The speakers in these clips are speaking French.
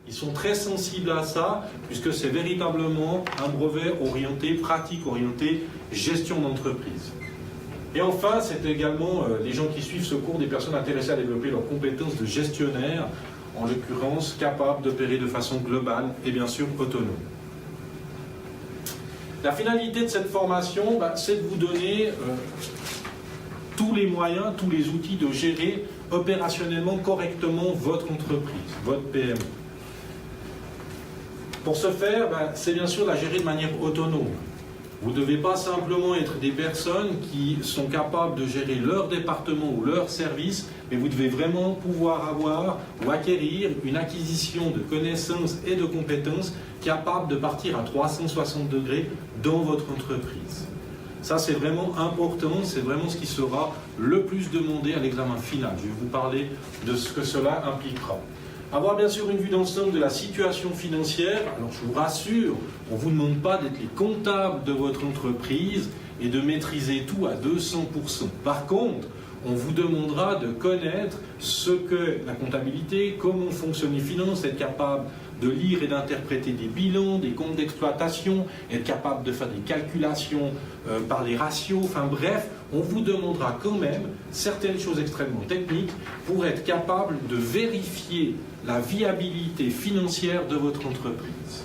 Ils sont très sensibles à ça, puisque c'est véritablement un brevet orienté, pratique orienté, gestion d'entreprise. Et enfin, c'est également les gens qui suivent ce cours, des personnes intéressées à développer leurs compétences de gestionnaire, en l'occurrence capables d'opérer de façon globale et bien sûr autonome. La finalité de cette formation, c'est de vous donner tous les moyens, tous les outils de gérer opérationnellement correctement votre entreprise, votre PME. Pour ce faire, c'est bien sûr de la gérer de manière autonome. Vous ne devez pas simplement être des personnes qui sont capables de gérer leur département ou leur service, mais vous devez vraiment pouvoir avoir ou acquérir une acquisition de connaissances et de compétences capables de partir à 360 degrés dans votre entreprise. Ça, c'est vraiment important, c'est vraiment ce qui sera le plus demandé à l'examen final. Je vais vous parler de ce que cela impliquera. Avoir bien sûr une vue d'ensemble de la situation financière. Alors je vous rassure, on ne vous demande pas d'être les comptables de votre entreprise et de maîtriser tout à 200%. Par contre, on vous demandera de connaître ce que la comptabilité, comment fonctionnent les finances, être capable de lire et d'interpréter des bilans, des comptes d'exploitation, être capable de faire des calculations par les ratios, enfin bref, on vous demandera quand même certaines choses extrêmement techniques pour être capable de vérifier la viabilité financière de votre entreprise.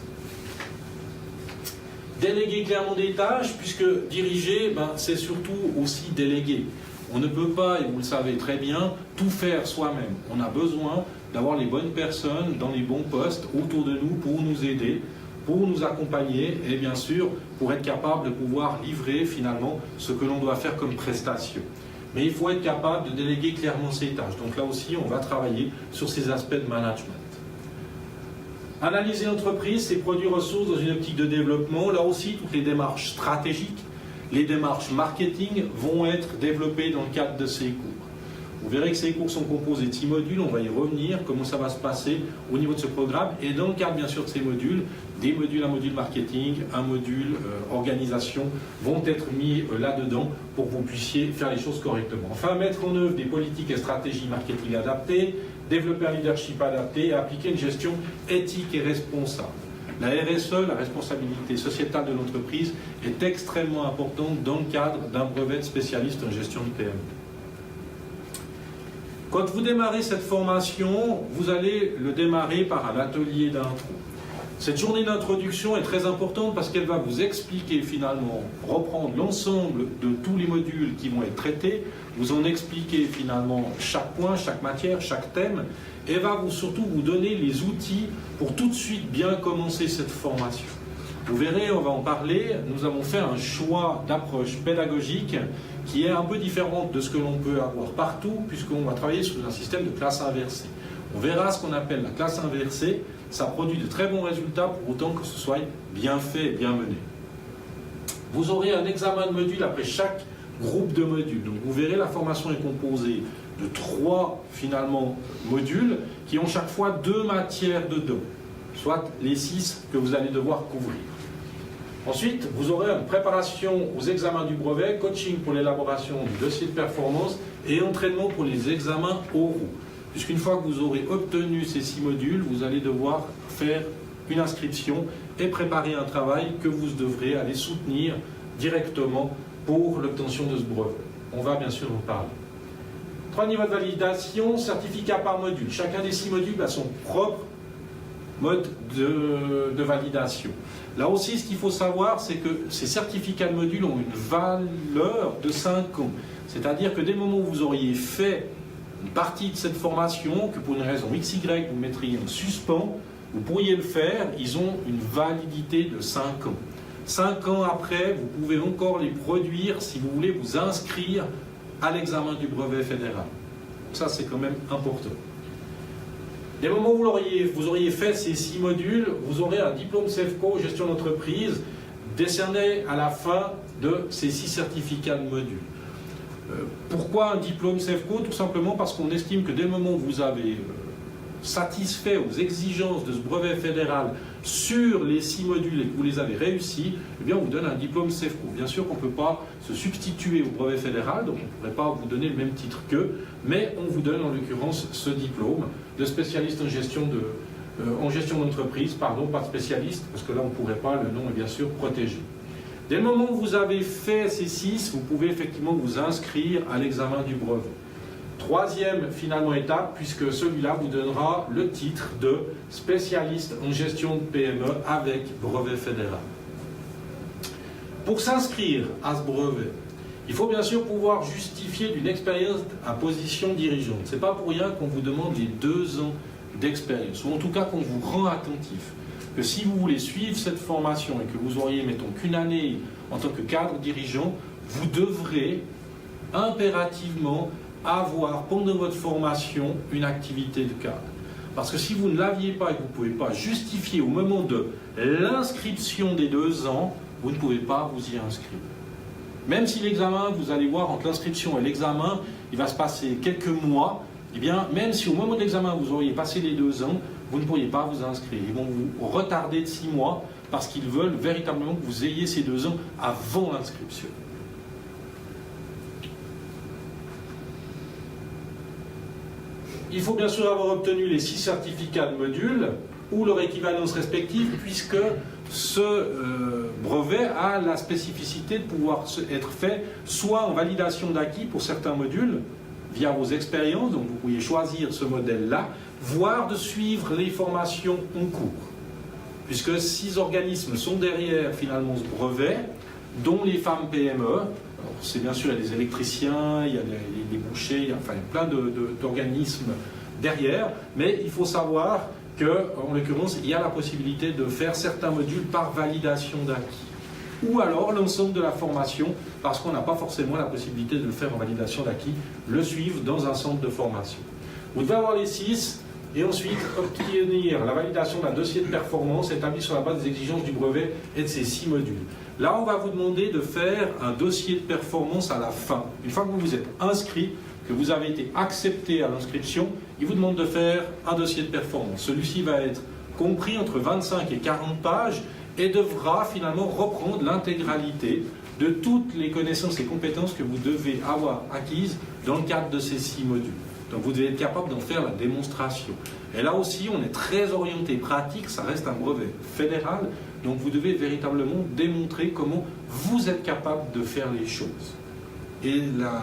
Déléguer clairement des tâches, puisque diriger, c'est surtout aussi déléguer. On ne peut pas, et vous le savez très bien, tout faire soi-même. On a besoin d'avoir les bonnes personnes dans les bons postes autour de nous pour nous aider, pour nous accompagner et bien sûr pour être capable de pouvoir livrer finalement ce que l'on doit faire comme prestation. Mais il faut être capable de déléguer clairement ces tâches. Donc là aussi, on va travailler sur ces aspects de management. Analyser l'entreprise, ses produits ressources dans une optique de développement. Là aussi, toutes les démarches stratégiques, les démarches marketing vont être développées dans le cadre de ces cours. Vous verrez que ces cours sont composés de 6 modules, on va y revenir, comment ça va se passer au niveau de ce programme. Et dans le cadre bien sûr de ces modules, des modules, un module marketing, un module organisation vont être mis là-dedans pour que vous puissiez faire les choses correctement. Enfin, mettre en œuvre des politiques et stratégies marketing adaptées, développer un leadership adapté et appliquer une gestion éthique et responsable. La RSE, la responsabilité sociétale de l'entreprise, est extrêmement importante dans le cadre d'un brevet de spécialiste en gestion de PME. Quand vous démarrez cette formation, vous allez le démarrer par un atelier d'intro. Cette journée d'introduction est très importante parce qu'elle va vous expliquer finalement, reprendre l'ensemble de tous les modules qui vont être traités, vous en expliquer finalement chaque point, chaque matière, chaque thème, et va surtout vous donner les outils pour tout de suite bien commencer cette formation. Vous verrez, on va en parler, nous avons fait un choix d'approche pédagogique qui est un peu différent de ce que l'on peut avoir partout, puisqu'on va travailler sur un système de classe inversée. On verra ce qu'on appelle la classe inversée, ça produit de très bons résultats pour autant que ce soit bien fait et bien mené. Vous aurez un examen de module après chaque groupe de modules. Donc vous verrez, la formation est composée de 3 finalement modules qui ont chaque fois 2 matières dedans, soit les 6 que vous allez devoir couvrir. Ensuite, vous aurez une préparation aux examens du brevet, coaching pour l'élaboration du dossier de performance et entraînement pour les examens oraux. Puisqu'une fois que vous aurez obtenu ces 6 modules, vous allez devoir faire une inscription et préparer un travail que vous devrez aller soutenir directement pour l'obtention de ce brevet. On va bien sûr en parler. 3 niveaux de validation, certificat par module. Chacun des 6 modules a son propre mode de validation. Là aussi, ce qu'il faut savoir, c'est que ces certificats de module ont une valeur de 5 ans. C'est-à-dire que dès le moment où vous auriez fait une partie de cette formation, que pour une raison XY, vous mettriez en suspens, vous pourriez le faire, ils ont une validité de 5 ans. 5 ans après, vous pouvez encore les produire si vous voulez vous inscrire à l'examen du brevet fédéral. Ça, c'est quand même important. Dès le moment où vous auriez fait ces 6 modules, vous aurez un diplôme CEFCO gestion d'entreprise décerné à la fin de ces 6 certificats de modules. Pourquoi un diplôme CEFCO? Tout simplement parce qu'on estime que dès le moment où vous avez satisfait aux exigences de ce brevet fédéral sur les 6 modules et que vous les avez réussis, eh bien on vous donne un diplôme CEFCO. Bien sûr qu'on ne peut pas se substituer au brevet fédéral, donc on ne pourrait pas vous donner le même titre qu'eux, mais on vous donne en l'occurrence ce diplôme de spécialiste en gestion en gestion d'entreprise, pardon, pas de spécialiste, parce que là on ne pourrait pas, le nom est bien sûr protégé. Dès le moment où vous avez fait ces 6, vous pouvez effectivement vous inscrire à l'examen du brevet. Troisième, finalement, étape, puisque celui-là vous donnera le titre de spécialiste en gestion de PME avec brevet fédéral. Pour s'inscrire à ce brevet, il faut bien sûr pouvoir justifier d'une expérience à position dirigeante. Ce n'est pas pour rien qu'on vous demande les 2 ans d'expérience, ou en tout cas qu'on vous rend attentif. Que si vous voulez suivre cette formation et que vous auriez, mettons, qu'une année en tant que cadre dirigeant, vous devrez impérativement avoir, pendant votre formation, une activité de cadre. Parce que si vous ne l'aviez pas et que vous ne pouvez pas justifier au moment de l'inscription des 2 ans, vous ne pouvez pas vous y inscrire. Même si l'examen, vous allez voir, entre l'inscription et l'examen, il va se passer quelques mois, eh bien, même si au moment de l'examen, vous auriez passé les 2 ans, vous ne pourriez pas vous inscrire. Ils vont vous retarder de 6 mois parce qu'ils veulent véritablement que vous ayez ces 2 ans avant l'inscription. Il faut bien sûr avoir obtenu les 6 certificats de module ou leur équivalence respective, puisque ce brevet a la spécificité de pouvoir être fait soit en validation d'acquis pour certains modules, via vos expériences, donc vous pourriez choisir ce modèle-là, voire de suivre les formations en cours. Puisque 6 organismes sont derrière finalement ce brevet, dont les femmes PME. C'est bien sûr, il y a des électriciens, il y a des bouchers, il y a plein d'organismes derrière, mais il faut savoir qu'en l'occurrence, il y a la possibilité de faire certains modules par validation d'acquis. Ou alors l'ensemble de la formation, parce qu'on n'a pas forcément la possibilité de le faire en validation d'acquis, le suivre dans un centre de formation. Vous devez avoir les 6 et ensuite obtenir la validation d'un dossier de performance établi sur la base des exigences du brevet et de ces 6 modules. Là, on va vous demander de faire un dossier de performance à la fin. Une fois que vous vous êtes inscrit, que vous avez été accepté à l'inscription, il vous demande de faire un dossier de performance. Celui-ci va être compris entre 25 et 40 pages et devra finalement reprendre l'intégralité de toutes les connaissances et compétences que vous devez avoir acquises dans le cadre de ces 6 modules. Donc vous devez être capable d'en faire la démonstration. Et là aussi, on est très orienté pratique, ça reste un brevet fédéral, donc vous devez véritablement démontrer comment vous êtes capable de faire les choses. Et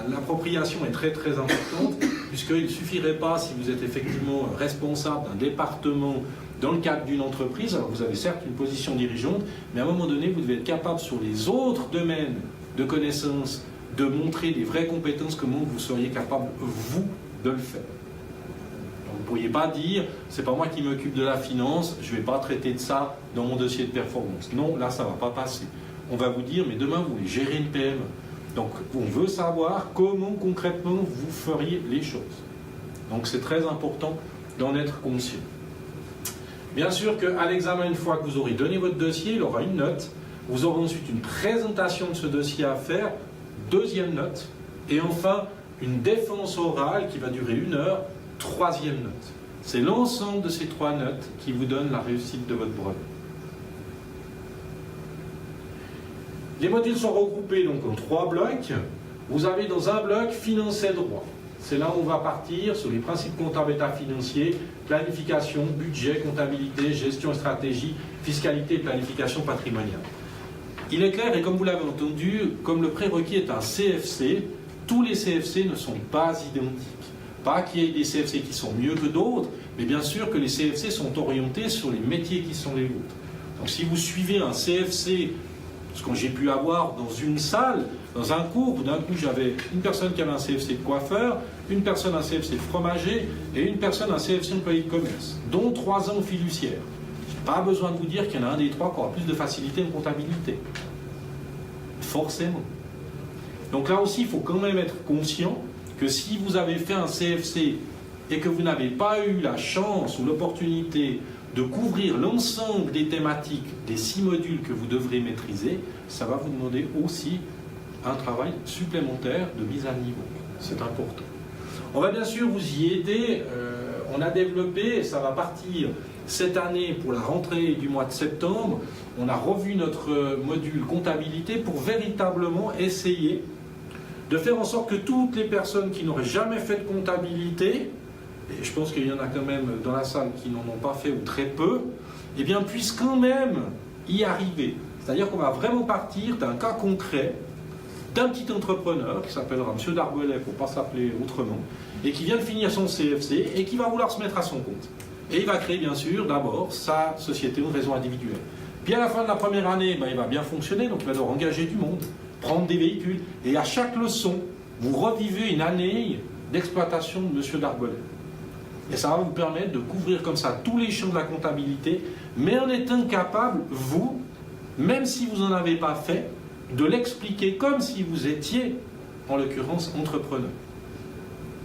l'appropriation est très très importante, puisqu'il ne suffirait pas, si vous êtes effectivement responsable d'un département dans le cadre d'une entreprise, alors vous avez certes une position dirigeante, mais à un moment donné, vous devez être capable sur les autres domaines de connaissances, de montrer des vraies compétences, comment vous seriez capable, vous, de le faire. Donc, vous ne pourriez pas dire, c'est pas moi qui m'occupe de la finance, je ne vais pas traiter de ça dans mon dossier de performance. Non, là, ça ne va pas passer. On va vous dire, mais demain, vous voulez gérer une PME. Donc, on veut savoir comment concrètement vous feriez les choses. Donc, c'est très important d'en être conscient. Bien sûr qu'à l'examen, une fois que vous aurez donné votre dossier, il aura une note. Vous aurez ensuite une présentation de ce dossier à faire, 2e note, et enfin une défense orale qui va durer 1 heure, 3e note. C'est l'ensemble de ces 3 notes qui vous donne la réussite de votre brevet. Les modules sont regroupés donc en 3 blocs. Vous avez dans un bloc finance et droit. C'est là où on va partir sur les principes comptables état financier, planification, budget, comptabilité, gestion et stratégie, fiscalité et planification patrimoniale. Il est clair, et comme vous l'avez entendu, comme le prérequis est un CFC, tous les CFC ne sont pas identiques. Pas qu'il y ait des CFC qui sont mieux que d'autres, mais bien sûr que les CFC sont orientés sur les métiers qui sont les vôtres. Donc si vous suivez un CFC, ce que j'ai pu avoir dans une salle, dans un cours, où d'un coup j'avais une personne qui avait un CFC de coiffeur, une personne un CFC de fromager et une personne un CFC employé de commerce, dont 3 ans fiduciaire. Je n'ai pas besoin de vous dire qu'il y en a un des 3 qui aura plus de facilité en comptabilité. Forcément. Donc là aussi, il faut quand même être conscient que si vous avez fait un CFC et que vous n'avez pas eu la chance ou l'opportunité de couvrir l'ensemble des thématiques des 6 modules que vous devrez maîtriser, ça va vous demander aussi un travail supplémentaire de mise à niveau. C'est important. On va bien sûr vous y aider. On a développé, ça va partir cette année pour la rentrée du mois de septembre, on a revu notre module comptabilité pour véritablement essayer de faire en sorte que toutes les personnes qui n'auraient jamais fait de comptabilité et je pense qu'il y en a quand même dans la salle qui n'en ont pas fait ou très peu, eh bien puissent quand même y arriver. C'est-à-dire qu'on va vraiment partir d'un cas concret d'un petit entrepreneur qui s'appellera M. Darbelet pour ne pas s'appeler autrement, et qui vient de finir son CFC et qui va vouloir se mettre à son compte. Et il va créer bien sûr d'abord sa société ou raison individuelle. Puis à la fin de la première année, il va bien fonctionner, donc il va devoir engager du monde, prendre des véhicules, et à chaque leçon, vous revivez une année d'exploitation de M. Darbelet. Et ça va vous permettre de couvrir comme ça tous les champs de la comptabilité, mais en étant capable, vous, même si vous n'en avez pas fait, de l'expliquer comme si vous étiez, en l'occurrence, entrepreneur.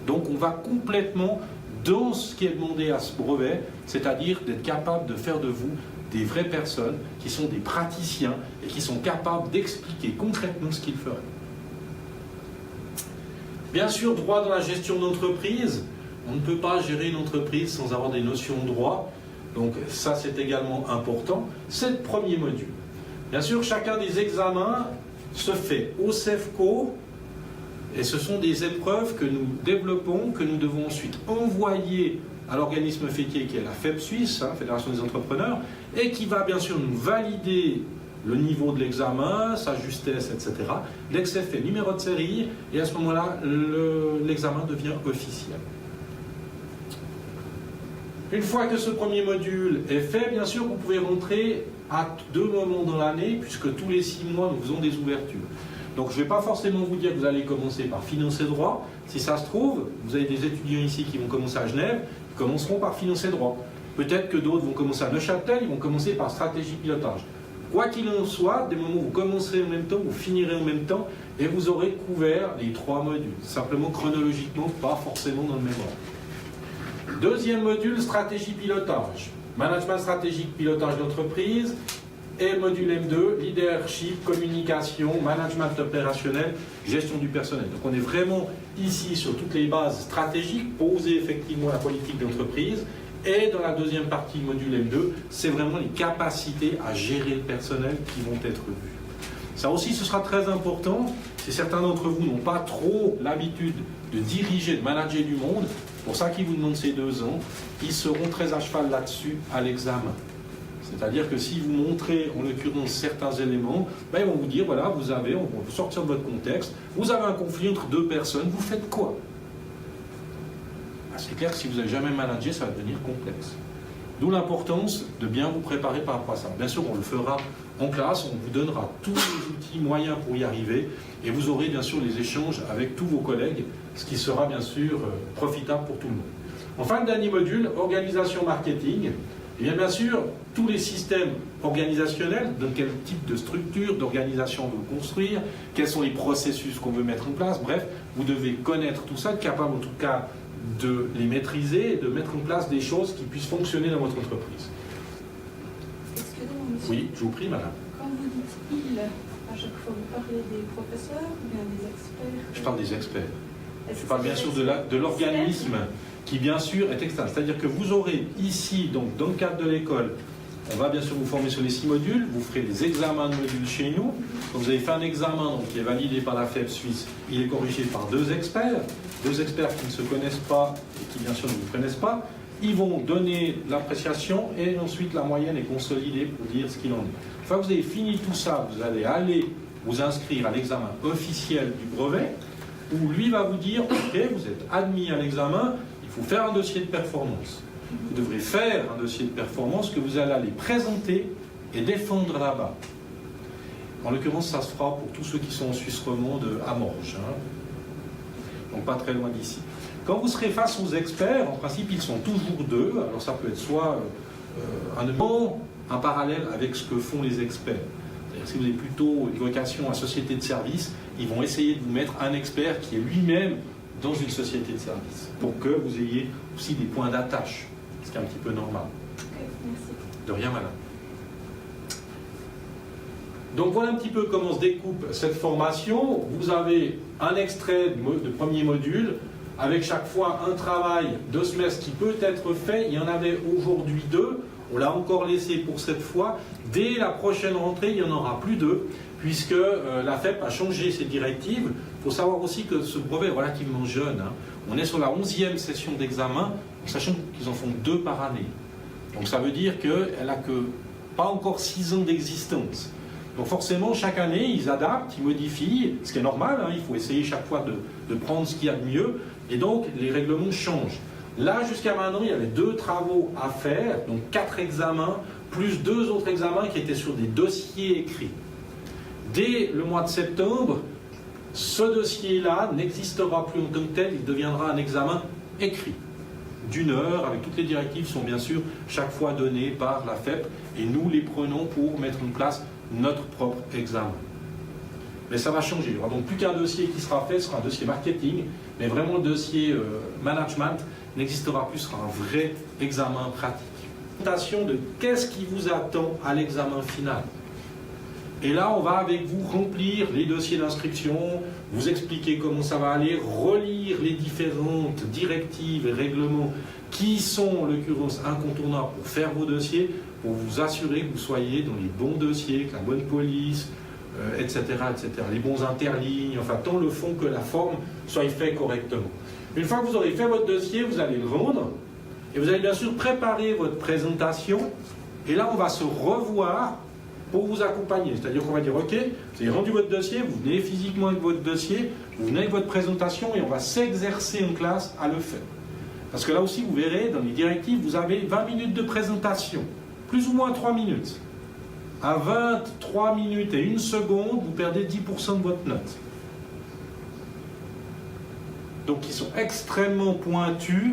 Donc on va complètement dans ce qui est demandé à ce brevet, c'est-à-dire d'être capable de faire de vous des vraies personnes qui sont des praticiens et qui sont capables d'expliquer concrètement ce qu'ils feraient. Bien sûr, droit dans la gestion d'entreprise. On ne peut pas gérer une entreprise sans avoir des notions de droit. Donc ça, c'est également important. C'est le premier module. Bien sûr, chacun des examens se fait au CEFCO et ce sont des épreuves que nous développons, que nous devons ensuite envoyer à l'organisme fêtier qui est la FEB Suisse, Fédération des entrepreneurs, et qui va bien sûr nous valider le niveau de l'examen, sa justesse, etc. Dès que c'est fait, numéro de série, et à ce moment-là, l'examen devient officiel. Une fois que ce premier module est fait, bien sûr, vous pouvez rentrer à 2 moments dans l'année, puisque tous les 6 mois, nous faisons des ouvertures. Donc je ne vais pas forcément vous dire que vous allez commencer par financer droit. Si ça se trouve, vous avez des étudiants ici qui vont commencer à Genève, ils commenceront par financer droit. Peut-être que d'autres vont commencer à Neuchâtel, ils vont commencer par stratégie pilotage. Quoi qu'il en soit, des moments où vous commencerez en même temps, vous finirez en même temps, et vous aurez couvert les 3 modules. Simplement chronologiquement, pas forcément dans le même ordre. Deuxième module, stratégie pilotage. Management stratégique, pilotage d'entreprise. Et module M2, leadership, communication, management opérationnel, gestion du personnel. Donc on est vraiment ici sur toutes les bases stratégiques, poser effectivement la politique d'entreprise. Et dans la deuxième partie du module M2, c'est vraiment les capacités à gérer le personnel qui vont être vues. Ça aussi, ce sera très important. Si certains d'entre vous n'ont pas trop l'habitude de diriger, de manager du monde, pour ça qu'ils vous demandent ces 2 ans, ils seront très à cheval là-dessus à l'examen. C'est-à-dire que si vous montrez, en l'occurrence, certains éléments, ils vont vous dire, voilà, on va vous sortir de votre contexte, vous avez un conflit entre 2 personnes, vous faites quoi? C'est clair que si vous n'avez jamais managé, ça va devenir complexe. D'où l'importance de bien vous préparer par rapport à ça. Bien sûr, on le fera en classe, on vous donnera tous les outils moyens pour y arriver, et vous aurez bien sûr les échanges avec tous vos collègues, ce qui sera bien sûr profitable pour tout le monde. Enfin, le dernier module, organisation marketing. Et bien sûr, tous les systèmes organisationnels, dans quel type de structure, d'organisation on veut construire, quels sont les processus qu'on veut mettre en place, bref, vous devez connaître tout ça, être capable en tout cas de les maîtriser et de mettre en place des choses qui puissent fonctionner dans votre entreprise. Excusez-moi, monsieur. Oui, je vous prie, madame. Quand vous dites « il », à chaque fois, vous parlez des professeurs ou bien des experts? Je parle des experts. Je parle bien sûr de l'organisme qui, bien sûr, est externe. C'est-à-dire que vous aurez ici, donc dans le cadre de l'école, on va bien sûr vous former sur les 6 modules, vous ferez des examens de modules chez nous. Quand vous avez fait un examen donc, qui est validé par la FEB Suisse, il est corrigé par 2 experts qui ne se connaissent pas et qui bien sûr ne vous connaissent pas. Ils vont donner l'appréciation et ensuite la moyenne est consolidée pour dire ce qu'il en est. Une fois que vous avez fini tout ça, vous allez aller vous inscrire à l'examen officiel du brevet où lui va vous dire, ok, vous êtes admis à l'examen, il faut faire un dossier de performance. Vous devrez faire un dossier de performance que vous allez aller présenter et défendre là-bas. En l'occurrence, ça se fera pour tous ceux qui sont en Suisse romande à Morges, donc pas très loin d'ici. Quand vous serez face aux experts, en principe, ils sont toujours 2. Alors ça peut être soit un parallèle avec ce que font les experts. C'est-à-dire si vous avez plutôt une vocation à société de service, ils vont essayer de vous mettre un expert qui est lui-même dans une société de service, pour que vous ayez aussi des points d'attache, ce qui est un petit peu normal. Okay, merci. De rien, madame. Donc voilà un petit peu comment se découpe cette formation. Vous avez un extrait de premier module, avec chaque fois un travail de semestre qui peut être fait. Il y en avait aujourd'hui 2. on l'a encore laissé pour cette fois. Dès la prochaine rentrée, il n'y en aura plus deux, puisque la FEP a changé ses directives. Il faut savoir aussi que ce brevet est relativement jeune. Hein. On est sur la 11e session d'examen, sachant qu'ils en font 2 par année. Donc ça veut dire qu'elle n'a que pas encore 6 ans d'existence. Donc forcément, chaque année, ils adaptent, ils modifient, ce qui est normal, hein, il faut essayer chaque fois de prendre ce qu'il y a de mieux, et donc les règlements changent. Là, jusqu'à maintenant, il y avait 2 travaux à faire, donc 4 examens, plus 2 autres examens qui étaient sur des dossiers écrits. Dès le mois de septembre, ce dossier-là n'existera plus en tant que tel, il deviendra un examen écrit, d'1 heure, avec toutes les directives sont bien sûr chaque fois données par la FEP, et nous les prenons pour mettre en place notre propre examen. Mais ça va changer. Il n'y aura donc plus qu'un dossier qui sera fait, ce sera un dossier marketing, mais vraiment le dossier management n'existera plus, ce sera un vrai examen pratique. Présentation de qu'est-ce qui vous attend à l'examen final. Et là, on va avec vous remplir les dossiers d'inscription, vous expliquer comment ça va aller, relire les différentes directives et règlements qui sont en l'occurrence incontournables pour faire vos dossiers, pour vous assurer que vous soyez dans les bons dossiers, que la bonne police, etc., etc. Les bons interlignes, enfin tant le fond que la forme soient faits correctement. Une fois que vous aurez fait votre dossier, vous allez le rendre et vous allez bien sûr préparer votre présentation et là on va se revoir pour vous accompagner. C'est-à-dire qu'on va dire ok, vous avez rendu votre dossier, vous venez physiquement avec votre dossier, vous venez avec votre présentation et on va s'exercer en classe à le faire. Parce que là aussi vous verrez dans les directives, vous avez 20 minutes de présentation. Plus ou moins 3 minutes. À 23 minutes et 1 seconde, vous perdez 10% de votre note. Donc ils sont extrêmement pointus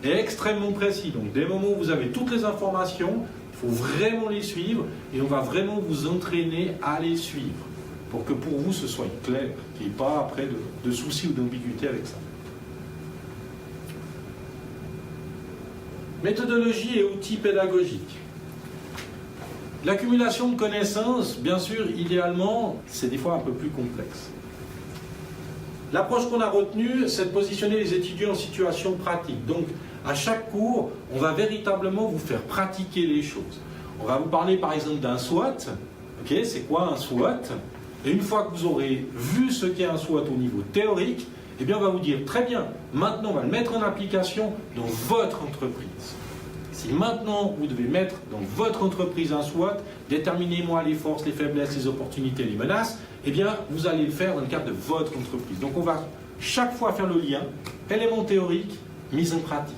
et extrêmement précis. Donc dès le moment où vous avez toutes les informations, il faut vraiment les suivre et on va vraiment vous entraîner à les suivre pour que pour vous ce soit clair, qu'il n'y ait pas après de soucis ou d'ambiguïté avec ça. Méthodologie et outils pédagogiques. L'accumulation de connaissances, bien sûr, idéalement, c'est des fois un peu plus complexe. L'approche qu'on a retenue, c'est de positionner les étudiants en situation pratique. Donc, à chaque cours, on va véritablement vous faire pratiquer les choses. On va vous parler par exemple d'un SWOT. Ok, c'est quoi un SWOT? Et une fois que vous aurez vu ce qu'est un SWOT au niveau théorique, eh bien on va vous dire très bien, maintenant on va le mettre en application dans votre entreprise. Si maintenant vous devez mettre dans votre entreprise un SWOT, déterminez-moi les forces, les faiblesses, les opportunités, les menaces, eh bien vous allez le faire dans le cadre de votre entreprise. Donc on va chaque fois faire le lien, élément théorique, mise en pratique.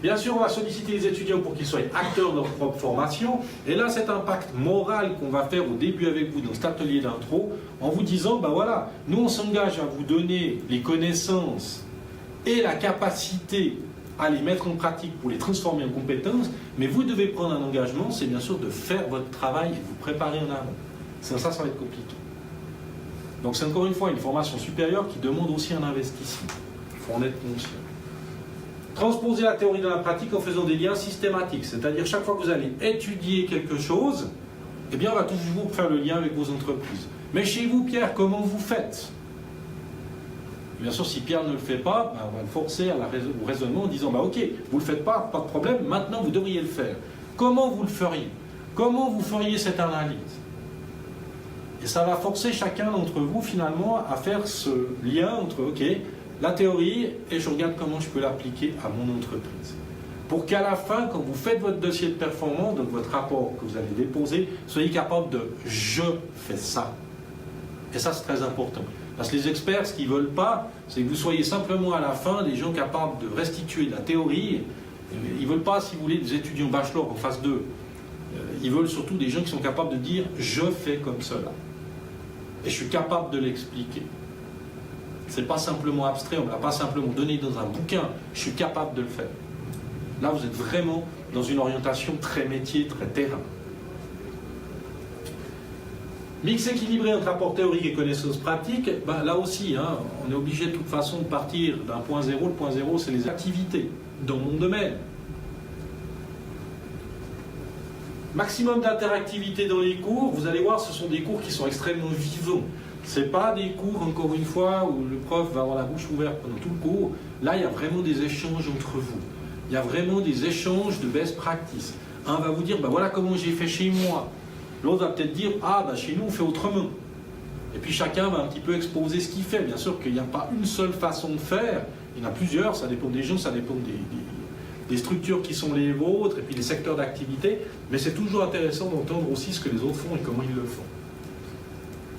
Bien sûr, on va solliciter les étudiants pour qu'ils soient acteurs de leur propre formation. Et là, cet impact moral qu'on va faire au début avec vous dans cet atelier d'intro, en vous disant, ben voilà, nous on s'engage à vous donner les connaissances et la capacité à les mettre en pratique pour les transformer en compétences, mais vous devez prendre un engagement, c'est bien sûr de faire votre travail et de vous préparer en amont. Sans ça, ça va être compliqué. Donc c'est encore une fois une formation supérieure qui demande aussi un investissement. Il faut en être conscient. Transposer la théorie dans la pratique en faisant des liens systématiques, c'est-à-dire chaque fois que vous allez étudier quelque chose, eh bien on va toujours faire le lien avec vos entreprises. Mais chez vous, Pierre, comment vous faites? Bien sûr, si Pierre ne le fait pas, ben on va le forcer au raisonnement en disant ok, vous ne le faites pas, pas de problème, maintenant vous devriez le faire. Comment vous le feriez? Comment vous feriez cette analyse? Et ça va forcer chacun d'entre vous finalement à faire ce lien entre ok, la théorie, et je regarde comment je peux l'appliquer à mon entreprise. Pour qu'à la fin, quand vous faites votre dossier de performance, donc votre rapport que vous allez déposer, soyez capable de « je fais ça ». Et ça, c'est très important. Parce que les experts, ce qu'ils ne veulent pas, c'est que vous soyez simplement à la fin des gens capables de restituer de la théorie. Ils ne veulent pas, si vous voulez, des étudiants bachelor en phase 2. Ils veulent surtout des gens qui sont capables de dire « je fais comme cela ». Et je suis capable de l'expliquer. Ce n'est pas simplement abstrait, on ne me l'a pas simplement donné dans un bouquin, je suis capable de le faire. Là, vous êtes vraiment dans une orientation très métier, très terrain. Mix équilibré entre apport théorique et connaissances pratiques, ben là aussi, on est obligé de toute façon de partir d'un point zéro. Le point zéro, c'est les activités dans mon domaine. Maximum d'interactivité dans les cours, vous allez voir, ce sont des cours qui sont extrêmement vivants. Ce n'est pas des cours, encore une fois, où le prof va avoir la bouche ouverte pendant tout le cours. Là, il y a vraiment des échanges entre vous. il y a vraiment des échanges de best practice. Un va vous dire, ben voilà comment j'ai fait chez moi. L'autre va peut-être dire, ah ben chez nous on fait autrement. Et puis chacun va un petit peu exposer ce qu'il fait. Bien sûr qu'il n'y a pas une seule façon de faire, il y en a plusieurs, ça dépend des gens, ça dépend des structures qui sont les vôtres et puis des secteurs d'activité, mais c'est toujours intéressant d'entendre aussi ce que les autres font et comment ils le font.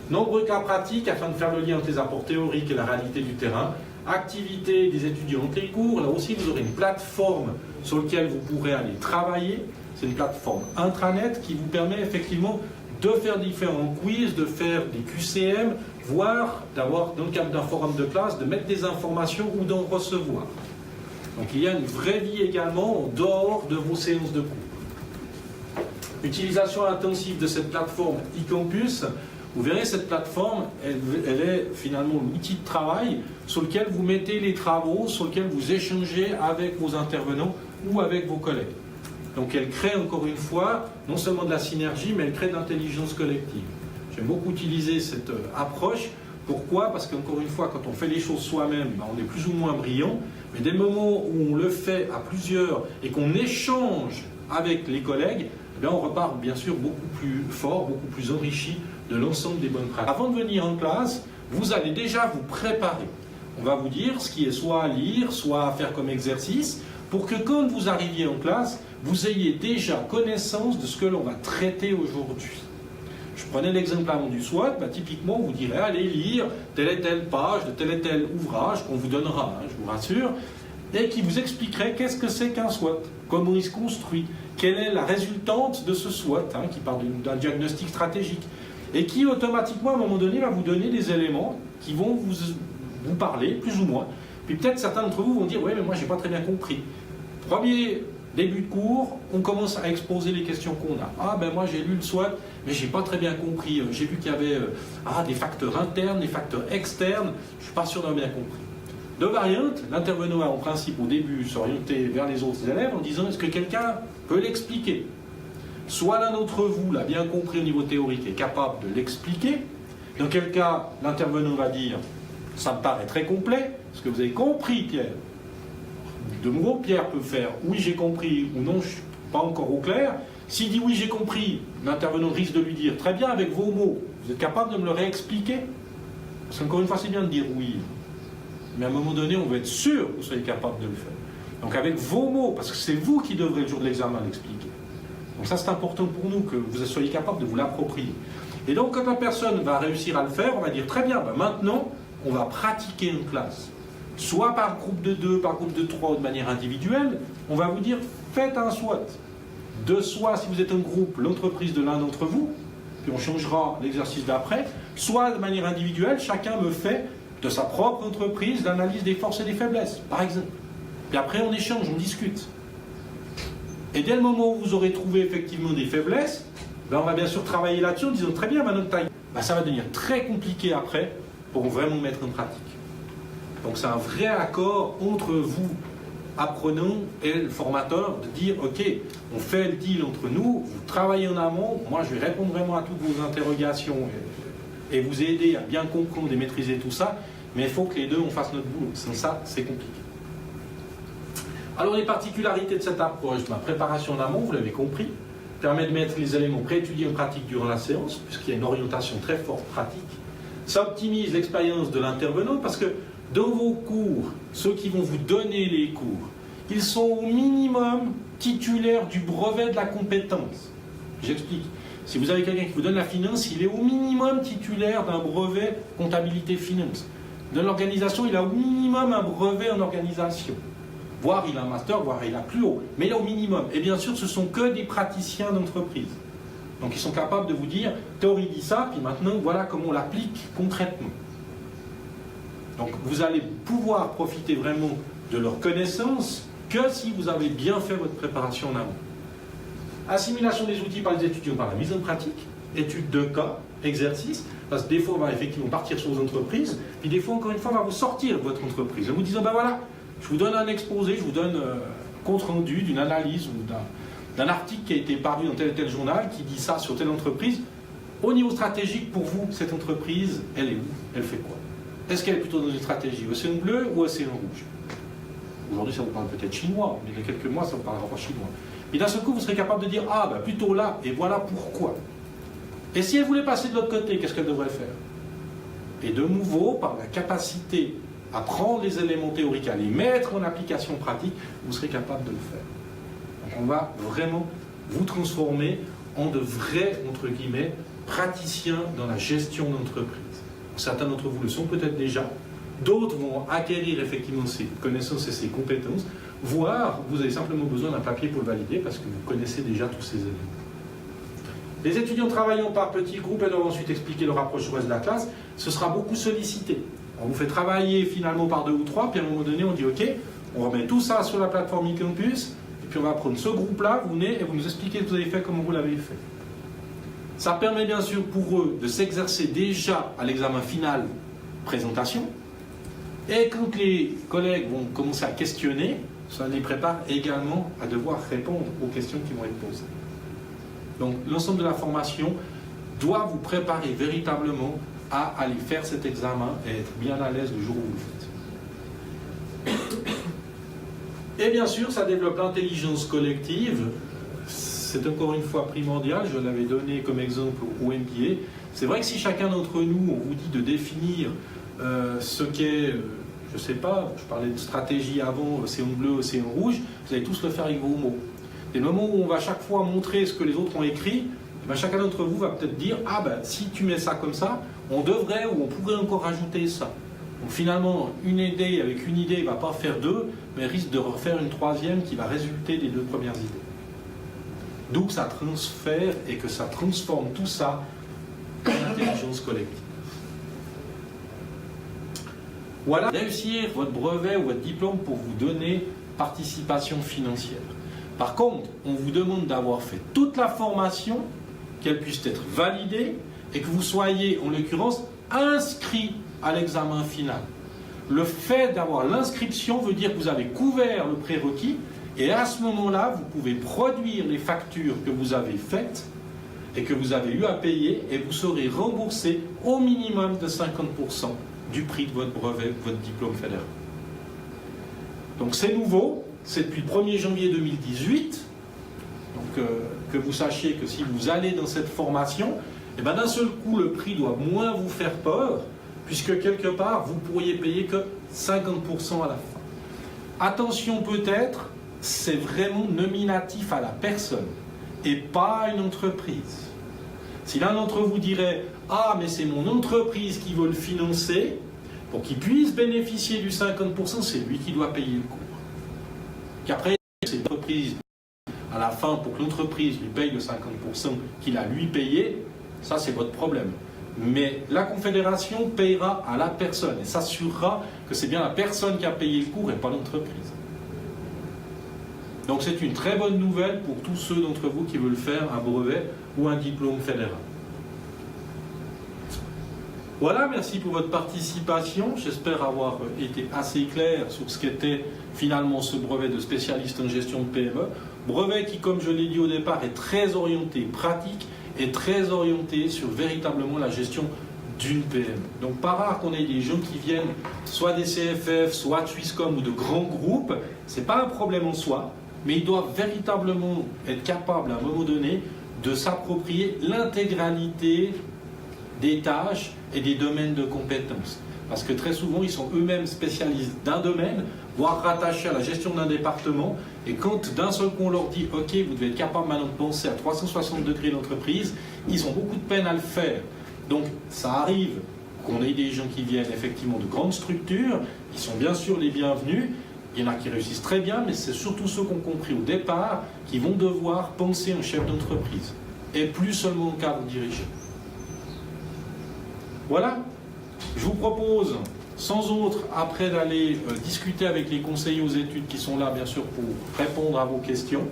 Nombreux cas pratiques afin de faire le lien entre les apports théoriques et la réalité du terrain. Activité des étudiants entre les cours, là aussi vous aurez une plateforme sur laquelle vous pourrez aller travailler. C'est une plateforme intranet qui vous permet effectivement de faire différents quiz, de faire des QCM, voire d'avoir, dans le cadre d'un forum de classe, de mettre des informations ou d'en recevoir. Donc il y a une vraie vie également en dehors de vos séances de cours. Utilisation intensive de cette plateforme e-campus. Vous verrez, cette plateforme, elle est finalement l'outil de travail sur lequel vous mettez les travaux, sur lequel vous échangez avec vos intervenants ou avec vos collègues. Donc elle crée encore une fois, non seulement de la synergie, mais elle crée de l'intelligence collective. J'aime beaucoup utiliser cette approche. Pourquoi? Parce qu'encore une fois, quand on fait les choses soi-même, on est plus ou moins brillant, mais dès le moment où on le fait à plusieurs et qu'on échange avec les collègues, on repart bien sûr beaucoup plus fort, beaucoup plus enrichi de l'ensemble des bonnes pratiques. Avant de venir en classe, vous allez déjà vous préparer. On va vous dire ce qui est soit à lire, soit à faire comme exercice, pour que quand vous arriviez en classe, vous ayez déjà connaissance de ce que l'on va traiter aujourd'hui. Je prenais l'exemple avant du SWOT, typiquement on vous dirait allez lire telle et telle page de tel et tel ouvrage qu'on vous donnera, je vous rassure, et qui vous expliquerait qu'est-ce que c'est qu'un SWOT, comment il se construit, quelle est la résultante de ce SWOT, qui parle d'un diagnostic stratégique, et qui automatiquement à un moment donné va vous donner des éléments qui vont vous parler, plus ou moins. Puis peut-être certains d'entre vous vont dire oui mais moi j'ai pas très bien compris. Premier début de cours, on commence à exposer les questions qu'on a. Ah ben moi j'ai lu le SWOT, mais j'ai pas très bien compris. J'ai vu qu'il y avait des facteurs internes, des facteurs externes, je suis pas sûr d'avoir bien compris. Deux variantes, l'intervenant va en principe au début s'orienter vers les autres élèves en disant est-ce que quelqu'un peut l'expliquer? Soit l'un d'entre vous l'a bien compris au niveau théorique et est capable de l'expliquer, dans quel cas l'intervenant va dire ça me paraît très complet, est-ce que vous avez compris Pierre? De nouveau, Pierre peut faire oui j'ai compris ou non je ne suis pas encore au clair. S'il dit oui j'ai compris, l'intervenant risque de lui dire très bien avec vos mots, vous êtes capable de me le réexpliquer? Parce qu'encore une fois c'est bien de dire oui, mais à un moment donné on veut être sûr que vous soyez capable de le faire. Donc avec vos mots, parce que c'est vous qui devrez le jour de l'examen l'expliquer. Donc ça c'est important pour nous que vous soyez capable de vous l'approprier. Et donc quand la personne va réussir à le faire, on va dire très bien, maintenant on va pratiquer en classe. Soit par groupe de 2, par groupe de 3 ou de manière individuelle, on va vous dire faites un SWOT. De soit, si vous êtes un groupe, l'entreprise de l'un d'entre vous, puis on changera l'exercice d'après, soit de manière individuelle, chacun me fait de sa propre entreprise l'analyse des forces et des faiblesses, par exemple. Puis après on échange, on discute. Et dès le moment où vous aurez trouvé effectivement des faiblesses, on va bien sûr travailler là-dessus en disant très bien, maintenant ça va devenir très compliqué après pour vraiment mettre en pratique. Donc c'est un vrai accord entre vous, apprenants, et le formateur, de dire ok, on fait le deal entre nous, vous travaillez en amont, moi je vais répondre vraiment à toutes vos interrogations et vous aider à bien comprendre et maîtriser tout ça, mais il faut que les deux on fasse notre boulot, sans ça c'est compliqué. Alors les particularités de cette approche, ma préparation en amont, vous l'avez compris, permet de mettre les éléments préétudiés en pratique durant la séance, puisqu'il y a une orientation très forte pratique. Ça optimise l'expérience de l'intervenant, parce que dans vos cours, ceux qui vont vous donner les cours, ils sont au minimum titulaires du brevet de la compétence. J'explique. Si vous avez quelqu'un qui vous donne la finance, il est au minimum titulaire d'un brevet comptabilité finance. Dans l'organisation, il a au minimum un brevet en organisation. Voire il a un master, voire il a plus haut. Mais il a au minimum. Et bien sûr, ce ne sont que des praticiens d'entreprise. Donc ils sont capables de vous dire, théorie dit ça, puis maintenant, voilà comment on l'applique concrètement. Donc vous allez pouvoir profiter vraiment de leurs connaissances que si vous avez bien fait votre préparation en amont. Assimilation des outils par les étudiants par la mise en pratique, études de cas, exercices, parce que des fois on va effectivement partir sur vos entreprises, puis des fois encore une fois on va vous sortir de votre entreprise en vous disant ben voilà, je vous donne un exposé, je vous donne compte rendu d'une analyse ou d'un article qui a été paru dans tel et tel journal qui dit ça sur telle entreprise. Au niveau stratégique, pour vous, cette entreprise, elle est où? Elle fait quoi? Est-ce qu'elle est plutôt dans une stratégie océan bleu ou océan rouge? Aujourd'hui, ça vous parle peut-être chinois, mais dans quelques mois, ça ne vous parlera pas chinois. Et d'un seul coup, vous serez capable de dire, ah, ben, plutôt là, et voilà pourquoi. Et si elle voulait passer de l'autre côté, qu'est-ce qu'elle devrait faire? Et de nouveau, par la capacité à prendre les éléments théoriques, à les mettre en application pratique, vous serez capable de le faire. Donc on va vraiment vous transformer en de vrais, entre guillemets, praticiens dans la gestion d'entreprise. Certains d'entre vous le sont peut-être déjà, d'autres vont acquérir effectivement ces connaissances et ces compétences, voire vous avez simplement besoin d'un papier pour le valider parce que vous connaissez déjà tous ces éléments. Les étudiants travaillant par petits groupes et doivent ensuite expliquer leur approche au reste de la classe, ce sera beaucoup sollicité. On vous fait travailler finalement par 2 ou 3, puis à un moment donné on dit ok, on remet tout ça sur la plateforme eCampus, et puis on va prendre ce groupe-là, vous venez et vous nous expliquez ce que vous avez fait, comment vous l'avez fait. Ça permet bien sûr pour eux de s'exercer déjà à l'examen final présentation, et quand les collègues vont commencer à questionner, ça les prépare également à devoir répondre aux questions qui vont être posées. Donc l'ensemble de la formation doit vous préparer véritablement à aller faire cet examen et être bien à l'aise le jour où vous le faites. Et bien sûr, ça développe l'intelligence collective. C'est encore une fois primordial, je l'avais donné comme exemple au MBA. C'est vrai que si chacun d'entre nous, on vous dit de définir ce qu'est, je ne sais pas, je parlais de stratégie avant, océan bleu, océan rouge, vous allez tous le faire avec vos mots. Et le moment où on va chaque fois montrer ce que les autres ont écrit, ben chacun d'entre vous va peut-être dire « Ah ben, si tu mets ça comme ça, on devrait ou on pourrait encore rajouter ça. » Donc finalement, une idée avec une idée ne va pas faire 2, mais risque de refaire une 3e qui va résulter des 2 premières idées. D'où que ça transfère et que ça transforme tout ça en intelligence collective. Voilà, réussir votre brevet ou votre diplôme pour vous donner participation financière. Par contre, on vous demande d'avoir fait toute la formation, qu'elle puisse être validée et que vous soyez, en l'occurrence, inscrit à l'examen final. Le fait d'avoir l'inscription veut dire que vous avez couvert le prérequis et à ce moment-là, vous pouvez produire les factures que vous avez faites et que vous avez eu à payer et vous serez remboursé au minimum de 50% du prix de votre brevet, votre diplôme fédéral. Donc c'est nouveau. C'est depuis le 1er janvier 2018, donc que vous sachiez que si vous allez dans cette formation, et ben d'un seul coup le prix doit moins vous faire peur, puisque quelque part vous pourriez payer que 50% à la fin. Attention peut-être, c'est vraiment nominatif à la personne et pas à une entreprise. Si l'un d'entre vous dirait « Ah mais c'est mon entreprise qui veut le financer », pour qu'il puisse bénéficier du 50%, c'est lui qui doit payer le coût. Qu'après, c'est l'entreprise, à la fin, pour que l'entreprise lui paye le 50% qu'il a lui payé, ça c'est votre problème. Mais la Confédération payera à la personne et s'assurera que c'est bien la personne qui a payé le cours et pas l'entreprise. Donc c'est une très bonne nouvelle pour tous ceux d'entre vous qui veulent faire un brevet ou un diplôme fédéral. Voilà, merci pour votre participation. J'espère avoir été assez clair sur ce qu'était finalement ce brevet de spécialiste en gestion de PME. Brevet qui, comme je l'ai dit au départ, est très orienté pratique et très orienté sur véritablement la gestion d'une PME. Donc pas rare qu'on ait des gens qui viennent soit des CFF, soit de Swisscom ou de grands groupes. Ce n'est pas un problème en soi, mais ils doivent véritablement être capables à un moment donné de s'approprier l'intégralité des tâches et des domaines de compétences. Parce que très souvent, ils sont eux-mêmes spécialistes d'un domaine, voire rattachés à la gestion d'un département. Et quand d'un seul coup on leur dit « Ok, vous devez être capable maintenant de penser à 360 degrés l'entreprise », ils ont beaucoup de peine à le faire. Donc ça arrive qu'on ait des gens qui viennent effectivement de grandes structures, ils sont bien sûr les bienvenus. Il y en a qui réussissent très bien, mais c'est surtout ceux qui ont compris au départ qui vont devoir penser en chef d'entreprise et plus seulement en cadre dirigé. Voilà, je vous propose, sans autre, après d'aller discuter avec les conseillers aux études qui sont là, bien sûr, pour répondre à vos questions,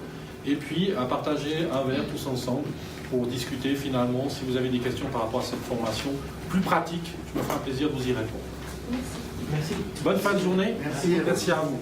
et puis à partager un verre tous ensemble pour discuter finalement, si vous avez des questions par rapport à cette formation plus pratique, je me ferai un plaisir de vous y répondre. Merci. Merci. Bonne fin de journée. Merci. Merci à vous.